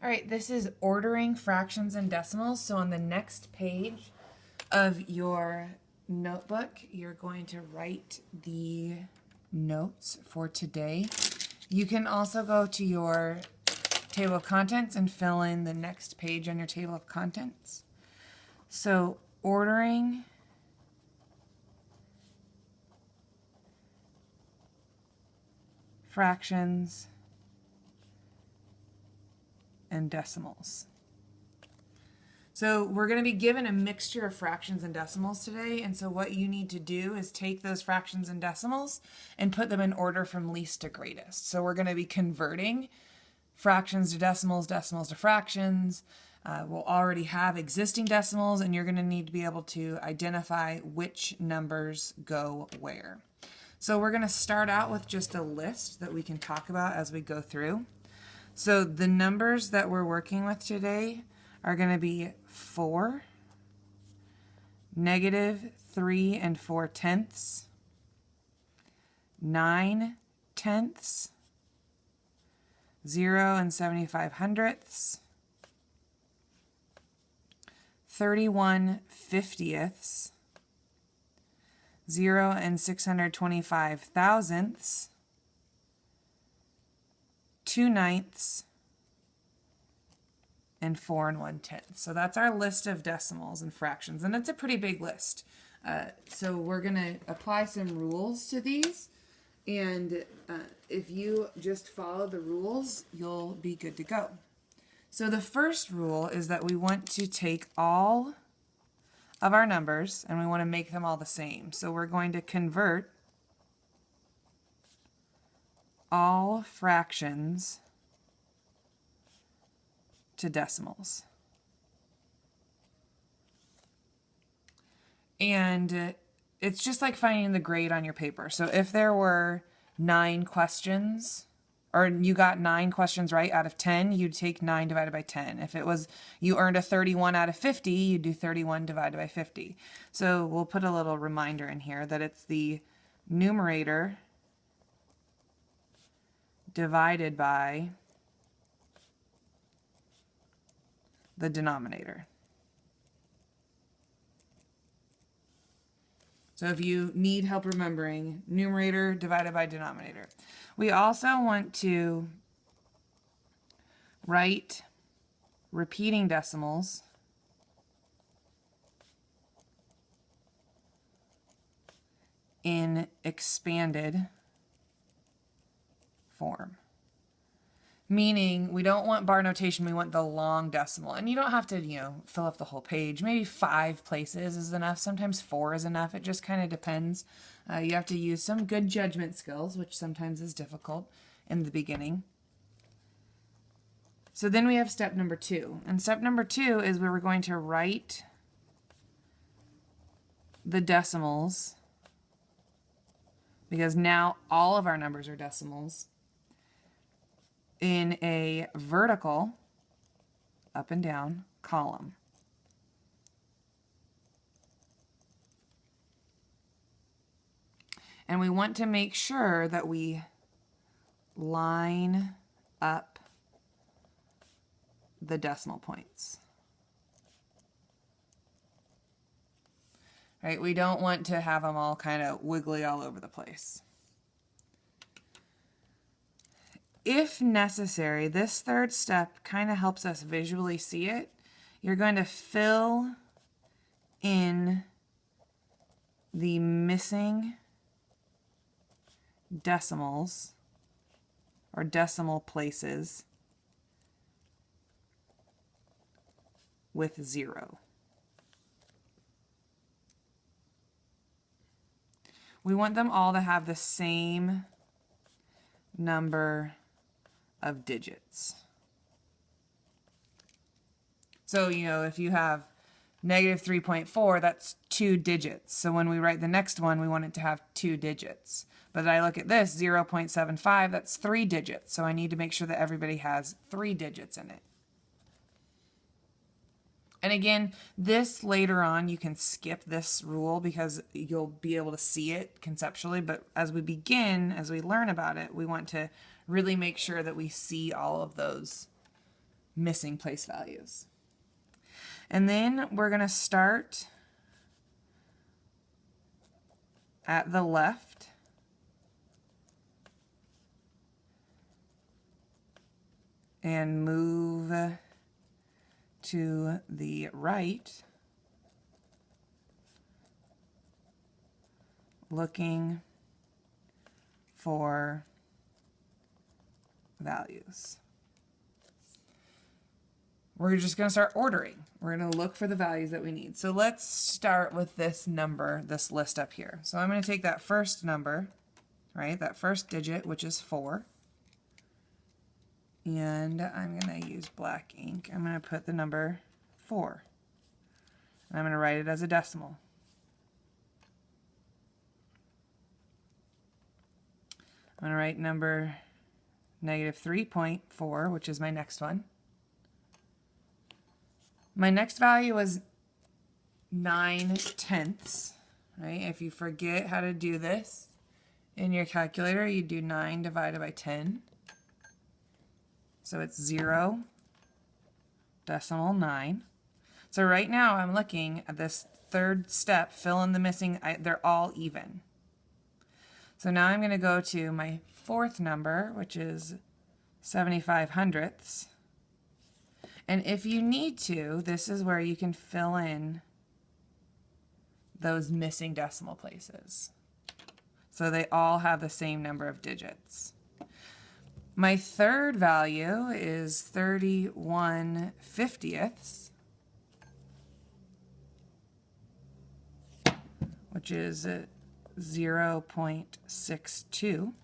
All right, this is ordering fractions and decimals. So on the next page of your notebook, you're going to write the notes for today. You can also go to your table of contents and fill in the next page on your table of contents. So ordering fractions and decimals. So we're going to be given a mixture of fractions and decimals today, and so what you need to do is take those fractions and decimals and put them in order from least to greatest. So we're going to be converting fractions to decimals, decimals to fractions. We'll already have existing decimals, and you're going to need to be able to identify which numbers go where. So we're going to start out with just a list that we can talk about as we go through. So the numbers that we're working with today are going to be 4, -3 4/10, 9/10, 0 75/100, 31/50, 0 625,000, 2/9, and 4 1/10. So that's our list of decimals and fractions, and it's a pretty big list. So we're going to apply some rules to these, and if you just follow the rules, you'll be good to go. So the first rule is that we want to take all of our numbers and we want to make them all the same. So we're going to convert all fractions to decimals. And it's just like finding the grade on your paper. So if there were 9 questions, or you got 9 questions right out of 10, you'd take 9 divided by 10. If it was you earned a 31 out of 50, you'd do 31 divided by 50. So we'll put a little reminder in here that it's the numerator divided by the denominator. So if you need help remembering, numerator divided by denominator. We also want to write repeating decimals in expanded form. Meaning we don't want bar notation, we want the long decimal. And you don't have to, fill up the whole page. Maybe 5 places is enough. Sometimes 4 is enough. It just kind of depends. You have to use some good judgment skills, which sometimes is difficult in the beginning. So then we have step number 2. And step number 2 is where we're going to write the decimals, because now all of our numbers are decimals, in a vertical, up and down, column. And we want to make sure that we line up the decimal points. Right? We don't want to have them all kind of wiggly all over the place. If necessary, this third step kind of helps us visually see it. You're going to fill in the missing decimals or decimal places with 0. We want them all to have the same number of digits. So, if you have -3.4, that's 2 digits. So when we write the next one, we want it to have 2 digits. But I look at this, 0.75, that's 3 digits. So I need to make sure that everybody has 3 digits in it. And again, this later on, you can skip this rule because you'll be able to see it conceptually. But as we begin, as we learn about it, we want to really make sure that we see all of those missing place values. And then we're going to start at the left and move to the right, looking for values. We're just going to start ordering. We're going to look for the values that we need. So let's start with this number, this list up here. So I'm going to take that first number, right, that first digit, which is 4. And I'm going to use black ink. I'm going to put the number 4. And I'm going to write it as a decimal. I'm going to write number -3.4, which is my next one. My next value was 9/10, right? If you forget how to do this in your calculator, you do 9 divided by 10. So it's 0.9. So right now I'm looking at this third step, fill in the missing, they're all even. So now I'm going to go to my fourth number, which is 75 hundredths. And if you need to, this is where you can fill in those missing decimal places. So they all have the same number of digits. My third value is 31/50ths, which is 0.62.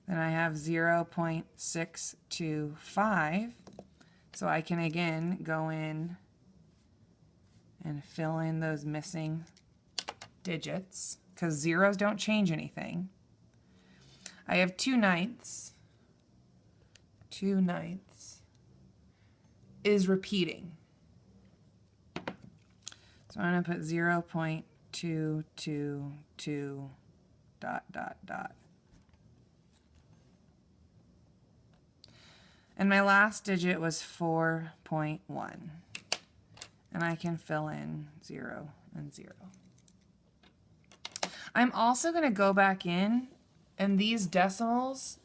Then I have 0.625. So I can again go in and fill in those missing digits because zeros don't change anything. I have 2/9. 2/9 is repeating. So I'm going to put 0.222 ... And my last digit was 4.1. And I can fill in 0 and 0. I'm also going to go back in, and these decimals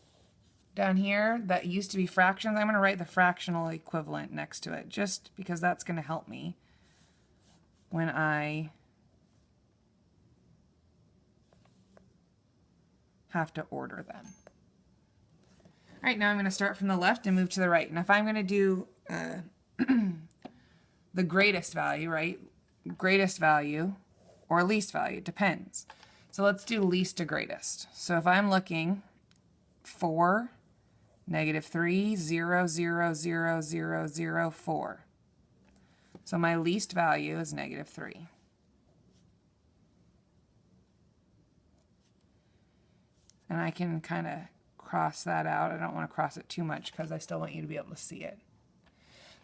down here that used to be fractions, I'm going to write the fractional equivalent next to it, just because that's going to help me when I have to order them. All right, now I'm going to start from the left and move to the right. And if I'm going to do the greatest value, right? Greatest value or least value, depends. So let's do least to greatest. So if I'm looking for -3, 0, 0, 0, 0, 0, 4. So my least value is -3. And I can kind of cross that out. I don't want to cross it too much because I still want you to be able to see it.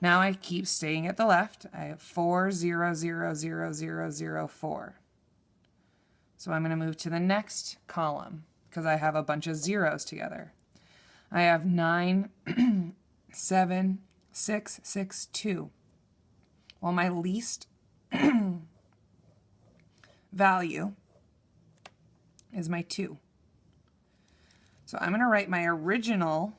Now I keep staying at the left. I have 4, 0, 0, 0, 0, 0, 4. So I'm going to move to the next column because I have a bunch of zeros together. I have 9, 7, 6, 6, 2. Well, my least value is my 2. So I'm going to write my original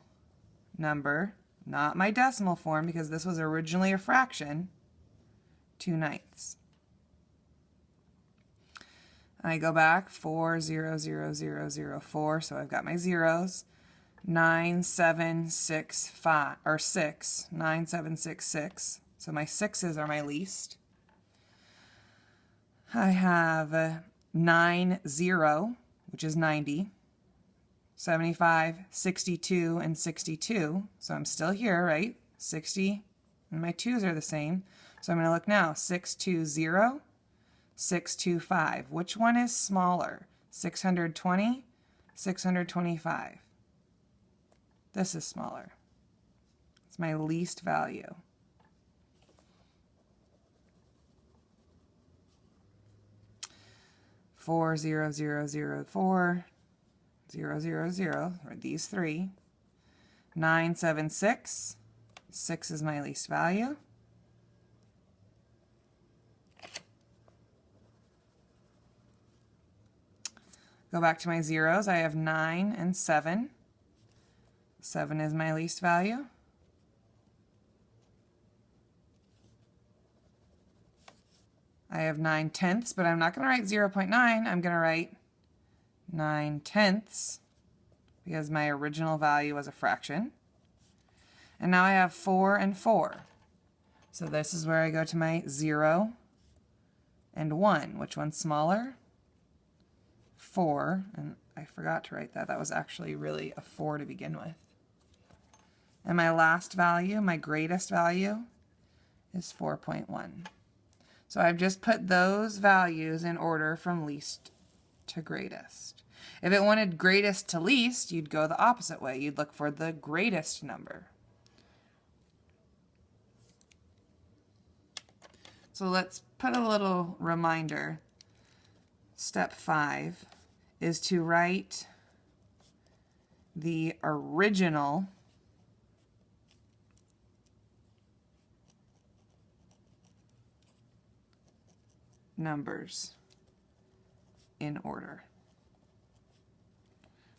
number, not my decimal form, because this was originally a fraction, 2/9. I go back 4, 0, 0, 0, 0, 4. So I've got my zeros. 9, 7, 6, 5, or 6. 9, 7, 6, 6. So my 6s are my least. I have 9, 0, which is 90. 75, 62, and 62. So I'm still here, right? 60, and my 2's are the same. So I'm going to look now. 620, 625. Which one is smaller? 620, 625. This is smaller. It's my least value. Four, 0, 0, 0, 4. 0, 0, 0, or these three. 976. 6 is my least value. Go back to my zeros. I have 9 and 7. 7 is my least value. I have 9/10, but I'm not going to write 0.9. I'm going to write 9/10 because my original value was a fraction. And now I have 4 and 4. So this is where I go to my 0 and 1. Which one's smaller? 4. And I forgot to write that. That was actually really a 4 to begin with. And my last value, my greatest value, is 4.1. So I've just put those values in order from least to greatest. If it wanted greatest to least, you'd go the opposite way. You'd look for the greatest number. So let's put a little reminder. Step 5 is to write the original numbers in order.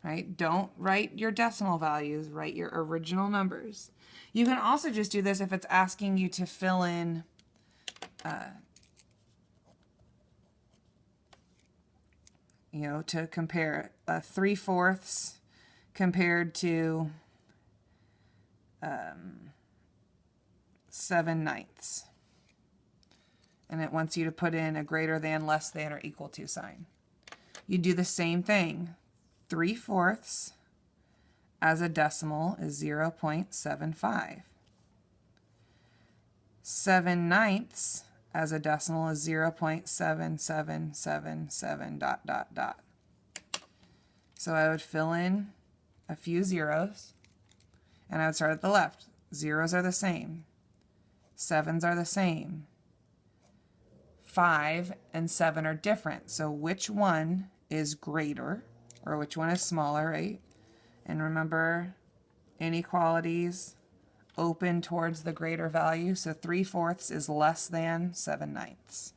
Right? Don't write your decimal values, write your original numbers. You can also just do this if it's asking you to fill in to compare 3/4 compared to 7/9. And it wants you to put in a greater than, less than, or equal to sign. You do the same thing. 3/4 as a decimal is 0.75. 7/9 as a decimal is 0.7777 ... So I would fill in a few zeros, and I would start at the left. Zeros are the same. Sevens are the same. 5 and 7 are different. So which one is greater, or which one is smaller, right? And remember, inequalities open towards the greater value. So 3/4 is less than 7/9.